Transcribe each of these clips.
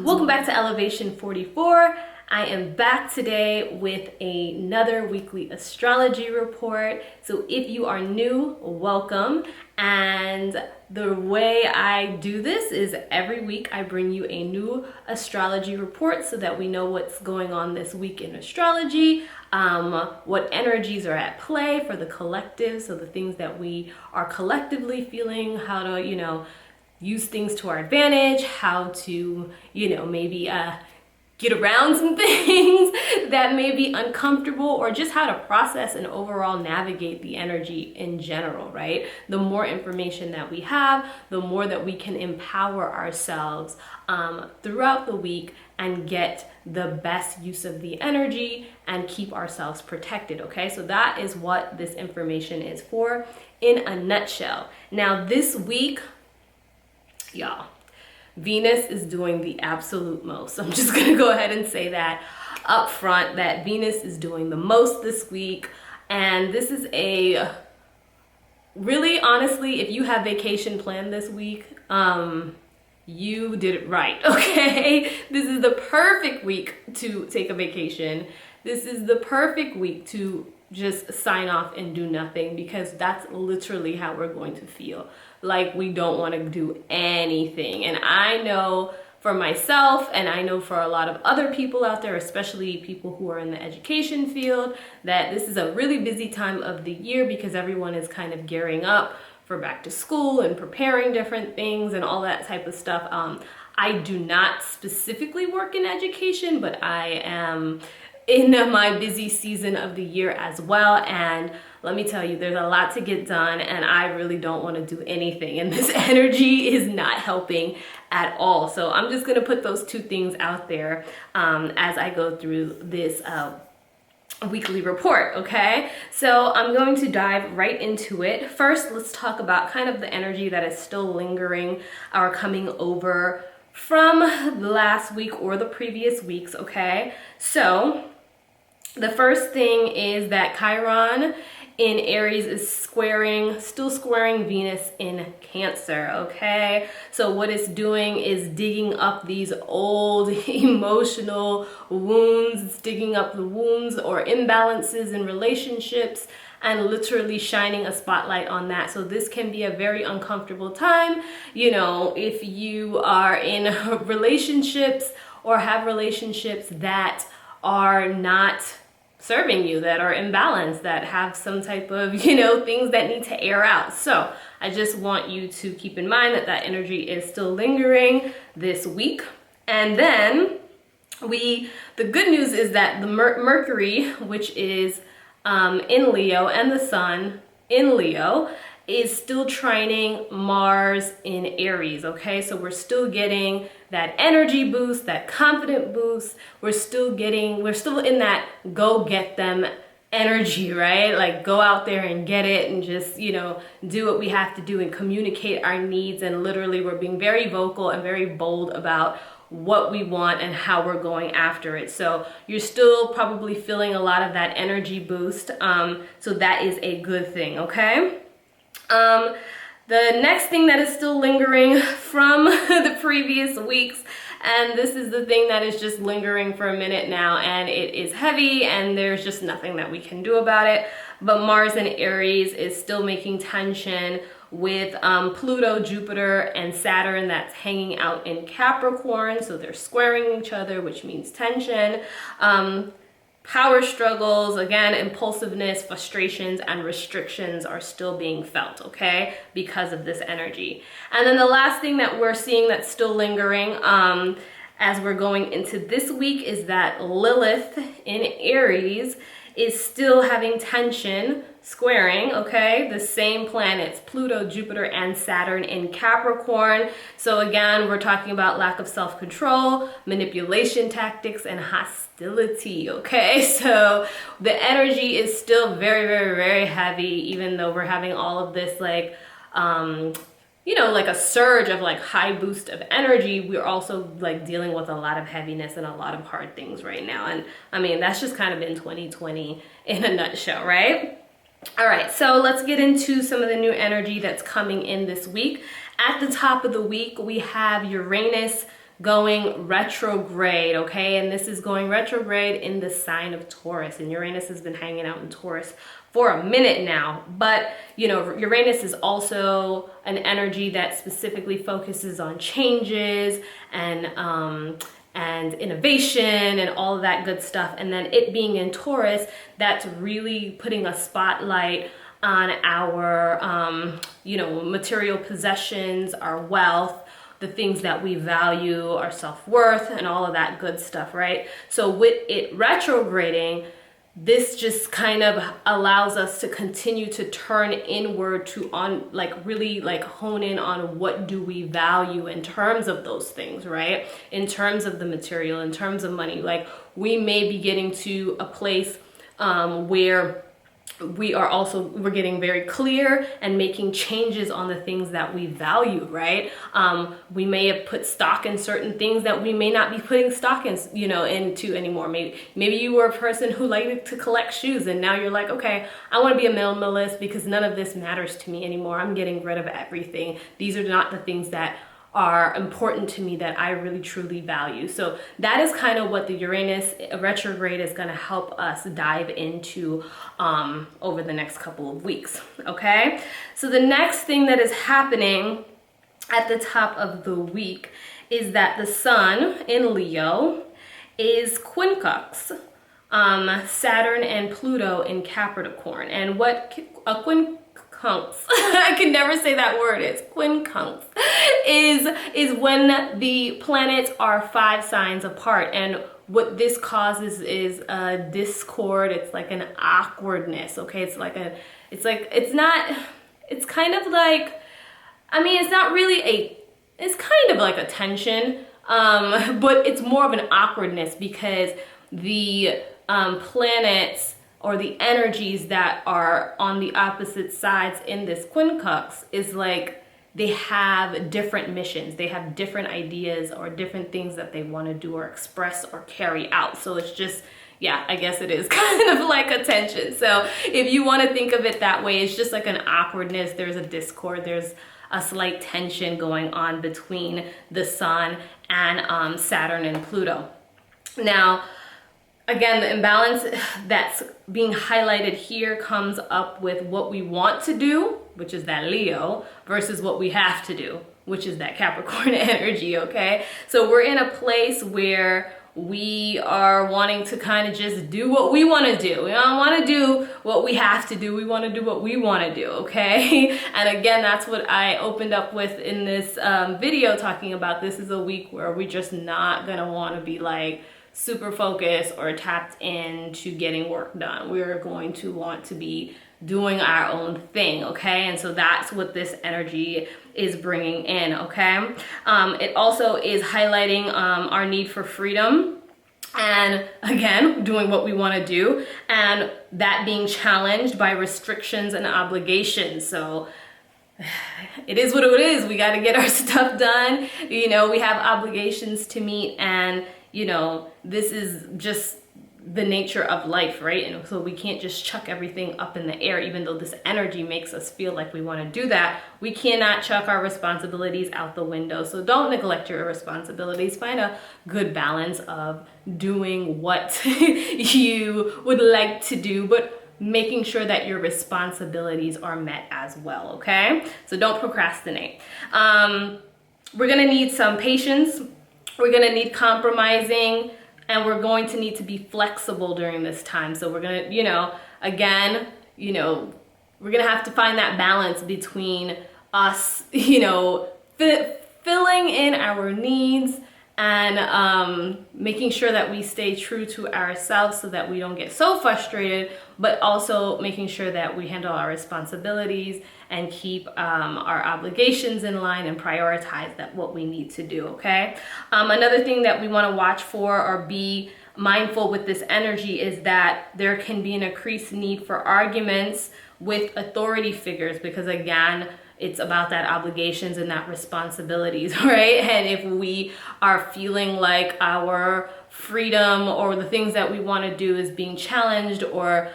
Welcome back to Elevation 44. I am back today with another weekly astrology report. So if you are new, welcome. And the way I do this is every week I bring you a new astrology report so that we know what's going on this week in astrology, what energies are at play for the collective, so the things that we are collectively feeling, how to, use things to our advantage, how to, maybe get around some things that may be uncomfortable, or just how to process and overall navigate the energy in general, right? The more information that we have, the more that we can empower ourselves throughout the week and get the best use of the energy and keep ourselves protected, okay? So that is what this information is for in a nutshell. Now this week, y'all, Venus is doing the absolute most. I'm just gonna go ahead and say that up front, that Venus is doing the most this week. And this is really honestly, if you have vacation planned this week, you did it right, okay? This is the perfect week to take a vacation. This is the perfect week to just sign off and do nothing, because that's literally how we're going to feel. Like we don't want to do anything. And I know for myself, and I know for a lot of other people out there, especially people who are in the education field, that this is a really busy time of the year because everyone is kind of gearing up for back to school and preparing different things and all that type of stuff. I do not specifically work in education, but I am in my busy season of the year as well. And let me tell you, there's a lot to get done and I really don't want to do anything. And this energy is not helping at all. So I'm just going to put those two things out there as I go through this weekly report, okay? So I'm going to dive right into it. First, let's talk about kind of the energy that is still lingering or coming over from the last week or the previous weeks, okay? So the first thing is that Chiron in Aries is still squaring Venus in Cancer, okay? So what it's doing is digging up these old emotional wounds. It's digging up the wounds or imbalances in relationships and literally shining a spotlight on that. So this can be a very uncomfortable time, if you are in relationships or have relationships that are not serving you, that are imbalanced, that have some type of, things that need to air out. So I just want you to keep in mind that energy is still lingering this week. And then the good news is that the Mercury, which is in Leo, and the Sun in Leo, is still trining Mars in Aries, okay? So we're still getting that energy boost, that confident boost. We're still in that go get them energy, right? Like go out there and get it and just, do what we have to do and communicate our needs. And literally we're being very vocal and very bold about what we want and how we're going after it. So you're still probably feeling a lot of that energy boost. So that is a good thing, okay? The next thing that is still lingering from the previous weeks, and this is the thing that is just lingering for a minute now, and it is heavy and there's just nothing that we can do about it, but Mars in Aries is still making tension with Pluto, Jupiter, and Saturn that's hanging out in Capricorn. So they're squaring each other, which means tension. Power struggles, again, impulsiveness, frustrations, and restrictions are still being felt, okay, because of this energy. And then the last thing that we're seeing that's still lingering as we're going into this week is that Lilith in Aries is still having tension, squaring, okay, the same planets, Pluto, Jupiter, and Saturn in Capricorn. So again, we're talking about lack of self-control, manipulation tactics, and hostility, okay? So the energy is still very, very, very heavy, even though we're having all of this like a surge of like high boost of energy. We're also like dealing with a lot of heaviness and a lot of hard things right now. And I mean, that's just kind of been 2020 in a nutshell, right? All right, so let's get into some of the new energy that's coming in this week. At the top of the week, we have Uranus going retrograde, okay? And this is going retrograde in the sign of Taurus, and Uranus has been hanging out in Taurus for a minute now. But you know, Uranus is also an energy that specifically focuses on changes and innovation and all of that good stuff. And then it being in Taurus, that's really putting a spotlight on our you know, material possessions, our wealth, the things that we value, our self-worth, and all of that good stuff, right? So with it retrograding, this just kind of allows us to continue to turn inward to really hone in on what do we value in terms of those things, right? In terms of the material, in terms of money. Like, we may be getting to a place where we're getting very clear and making changes on the things that we value, right? We may have put stock in certain things that we may not be putting stock in, you know, into anymore. Maybe you were a person who liked to collect shoes, and now you're like, okay, I want to be a minimalist because none of this matters to me anymore. I'm getting rid of everything. These are not the things that are important to me that I really truly value. So that is kind of what the Uranus retrograde is going to help us dive into over the next couple of weeks. Okay, so the next thing that is happening at the top of the week is that the sun in Leo is quincunx Saturn and Pluto in Capricorn. And what a quincunx I can never say that word. It's quincunx is when the planets are 5 signs apart, and what this causes is a discord. It's like an awkwardness. Okay, it's kind of like a tension, but it's more of an awkwardness because the planets or the energies that are on the opposite sides in this quincunx is like they have different missions, they have different ideas or different things that they want to do or express or carry out. So it's just, yeah, I guess it is kind of like a tension. So if you want to think of it that way, it's just like an awkwardness. There's a discord, there's a slight tension going on between the sun and Saturn and Pluto. Now, again, the imbalance that's being highlighted here comes up with what we want to do, which is that Leo, versus what we have to do, which is that Capricorn energy, okay? So we're in a place where we are wanting to kind of just do what we want to do. We don't want to do what we have to do. We want to do what we want to do, okay? And again, that's what I opened up with in this video, talking about this is a week where we're just not going to want to be like super focused or tapped into getting work done. We're going to want to be doing our own thing, okay? And so that's what this energy is bringing in, okay? It also is highlighting our need for freedom, and again, doing what we want to do, and that being challenged by restrictions and obligations. So it is what it is. We got to get our stuff done. You know, we have obligations to meet, and you know, this is just the nature of life, right? And so we can't just chuck everything up in the air, even though this energy makes us feel like we want to do that. We cannot chuck our responsibilities out the window. So don't neglect your responsibilities. Find a good balance of doing what you would like to do, but making sure that your responsibilities are met as well, okay? So don't procrastinate. We're gonna need some patience. We're gonna need compromising, and we're going to need to be flexible during this time. So we're gonna, we're gonna have to find that balance between us, filling in our needs and making sure that we stay true to ourselves so that we don't get so frustrated, but also making sure that we handle our responsibilities and keep our obligations in line and prioritize what we need to do, okay? Another thing that we want to watch for or be mindful with this energy is that there can be an increased need for arguments with authority figures, because again, it's about that obligations and that responsibilities, right? And if we are feeling like our freedom or the things that we want to do is being challenged or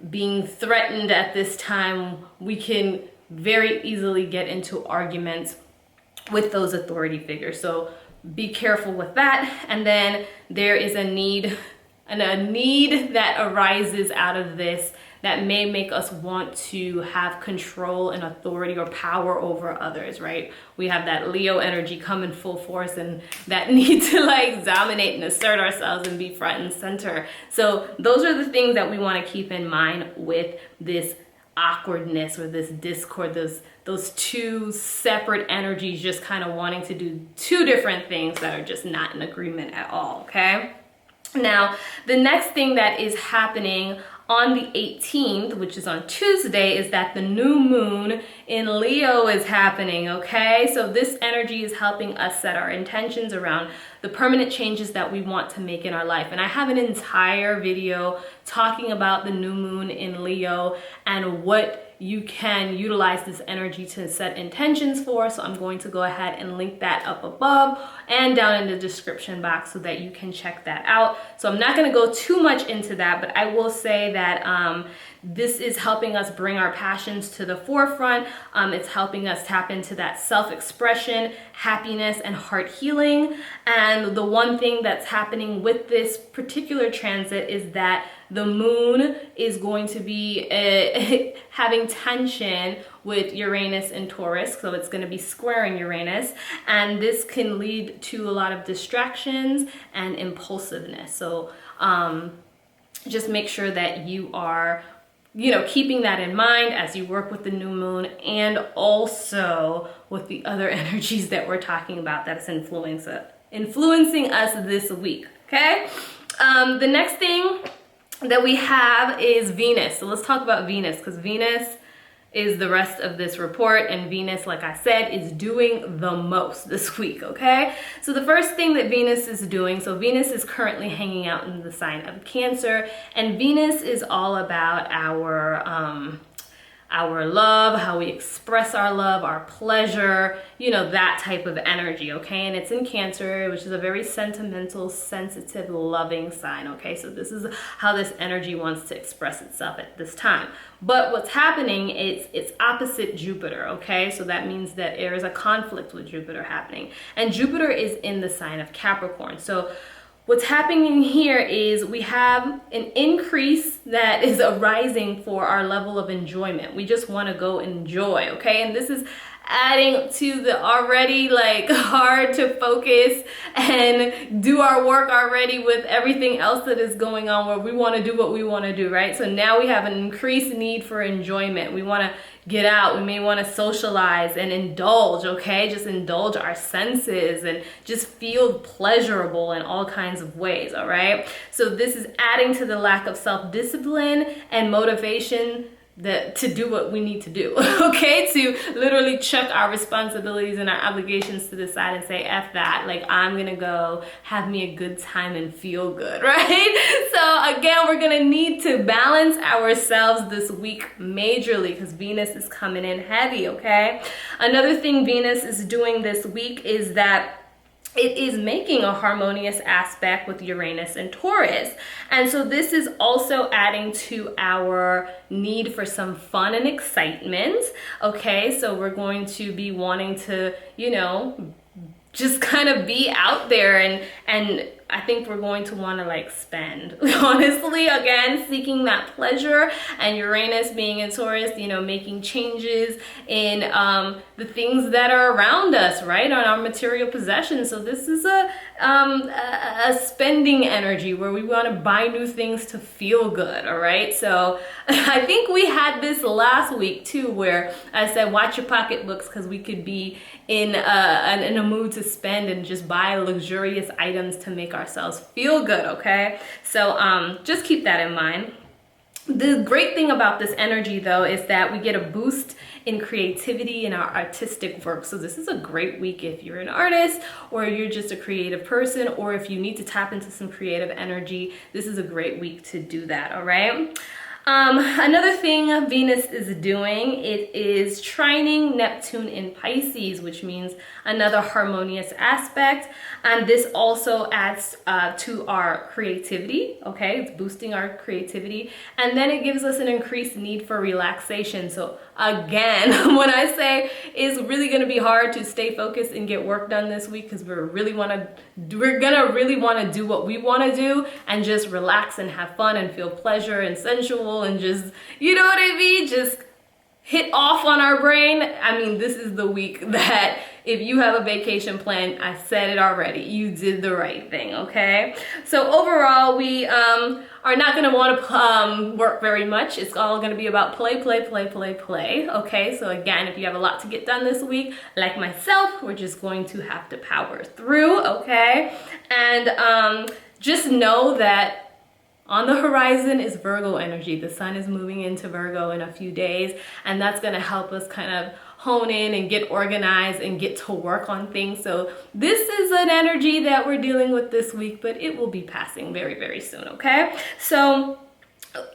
being threatened at this time, we can very easily get into arguments with those authority figures. So be careful with that. And then there is a need that arises out of this that may make us want to have control and authority or power over others, right? We have that Leo energy coming full force and that need to like dominate and assert ourselves and be front and center. So those are the things that we want to keep in mind with this awkwardness or this discord, those two separate energies just kind of wanting to do two different things that are just not in agreement at all, okay? Now, the next thing that is happening on the 18th, which is on Tuesday, is that the new moon in Leo is happening, okay? So this energy is helping us set our intentions around the permanent changes that we want to make in our life. And I have an entire video talking about the new moon in Leo and what you can utilize this energy to set intentions for. So I'm going to go ahead and link that up above and down in the description box so that you can check that out. So I'm not going to go too much into that, but I will say that this is helping us bring our passions to the forefront. It's helping us tap into that self-expression, happiness, and heart healing. And the one thing that's happening with this particular transit is that the moon is going to be having tension with Uranus and Taurus. So it's going to be squaring Uranus. And this can lead to a lot of distractions and impulsiveness. So just make sure that you are keeping that in mind as you work with the new moon and also with the other energies that we're talking about that's influencing us this week, okay? The next thing that we have is Venus. So let's talk about Venus, because Venus is the rest of this report, and Venus, like I said, is doing the most this week, okay? So the first thing that Venus is doing, so Venus is currently hanging out in the sign of Cancer, and Venus is all about our love, how we express our love, our pleasure, that type of energy, okay? And it's in Cancer, which is a very sentimental, sensitive, loving sign, okay? So this is how this energy wants to express itself at this time. But what's happening is it's opposite Jupiter, okay? So that means that there is a conflict with Jupiter happening. And Jupiter is in the sign of Capricorn. So what's happening here is we have an increase that is arising for our level of enjoyment. We just want to go enjoy, okay? And this is adding to the already like hard to focus and do our work already with everything else that is going on where we want to do what we want to do, right? So now we have an increased need for enjoyment. We want to get out. We may want to socialize and indulge, okay? Just indulge our senses and just feel pleasurable in all kinds of ways, all right? So this is adding to the lack of self-discipline and motivation to do what we need to do, okay? To literally chuck our responsibilities and our obligations to the side and say, F that, like I'm gonna go have me a good time and feel good, right? So again, we're gonna need to balance ourselves this week majorly because Venus is coming in heavy, okay? Another thing Venus is doing this week is that it is making a harmonious aspect with Uranus and Taurus. And so this is also adding to our need for some fun and excitement. Okay, so we're going to be wanting to, just kind of be out there and I think we're going to want to like spend, honestly, again, seeking that pleasure, and Uranus being in Taurus, making changes in the things that are around us, right, on our material possessions. So this is a spending energy where we want to buy new things to feel good, all right? So I think we had this last week too, where I said, watch your pocketbooks because we could be in a mood to spend and just buy luxurious items to make ourselves feel good, okay? So just keep that in mind. The great thing about this energy though is that we get a boost in creativity in our artistic work. So this is a great week if you're an artist or you're just a creative person, or if you need to tap into some creative energy, this is a great week to do that, all right? Another thing Venus is doing, it is trining Neptune in Pisces, which means another harmonious aspect. And this also adds to our creativity, okay? It's boosting our creativity. And then it gives us an increased need for relaxation. So again when I say it's really going to be hard to stay focused and get work done this week, because we're gonna really want to do what we want to do and just relax and have fun and feel pleasure and sensual and just, you know what I mean, just hit off on our brain. I mean, this is the week that if you have a vacation plan, I said it already, you did the right thing, okay? So overall, we are not gonna wanna work very much. It's all gonna be about play, okay? So again, if you have a lot to get done this week, like myself, we're just going to have to power through, okay? And just know that on the horizon is Virgo energy. The sun is moving into Virgo in a few days, and that's gonna help us kind of hone in and get organized and get to work on things. So this is an energy that we're dealing with this week, but it will be passing very, very soon, okay? So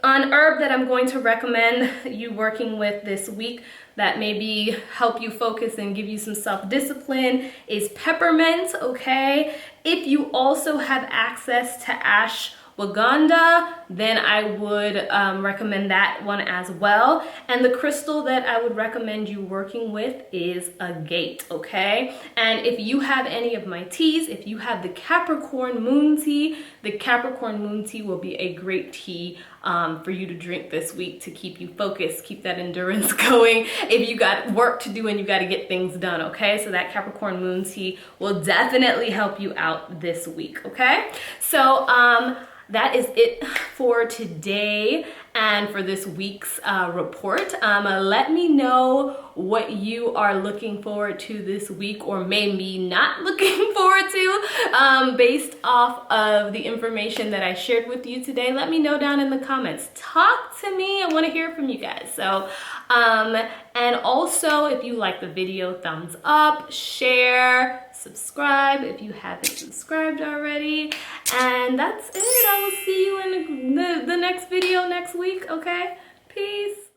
an herb that I'm going to recommend you working with this week that maybe help you focus and give you some self-discipline is peppermint, okay? If you also have access to ashwagandha, then I would recommend that one as well. And the crystal that I would recommend you working with is agate, okay? And if you have any of my teas, if you have the Capricorn moon tea, the Capricorn moon tea will be a great tea for you to drink this week to keep you focused, keep that endurance going if you got work to do and you got to get things done, okay? So that Capricorn moon tea will definitely help you out this week, okay? So that is it for today and for this week's report. Let me know what you are looking forward to this week, or maybe not looking forward to, based off of the information that I shared with you today. Let me know down in the comments. Talk to me. I want to hear from you guys. So, and also if you like the video, thumbs up, share, subscribe if you haven't subscribed already. And that's it. I will see you in the next video next week, okay? Peace.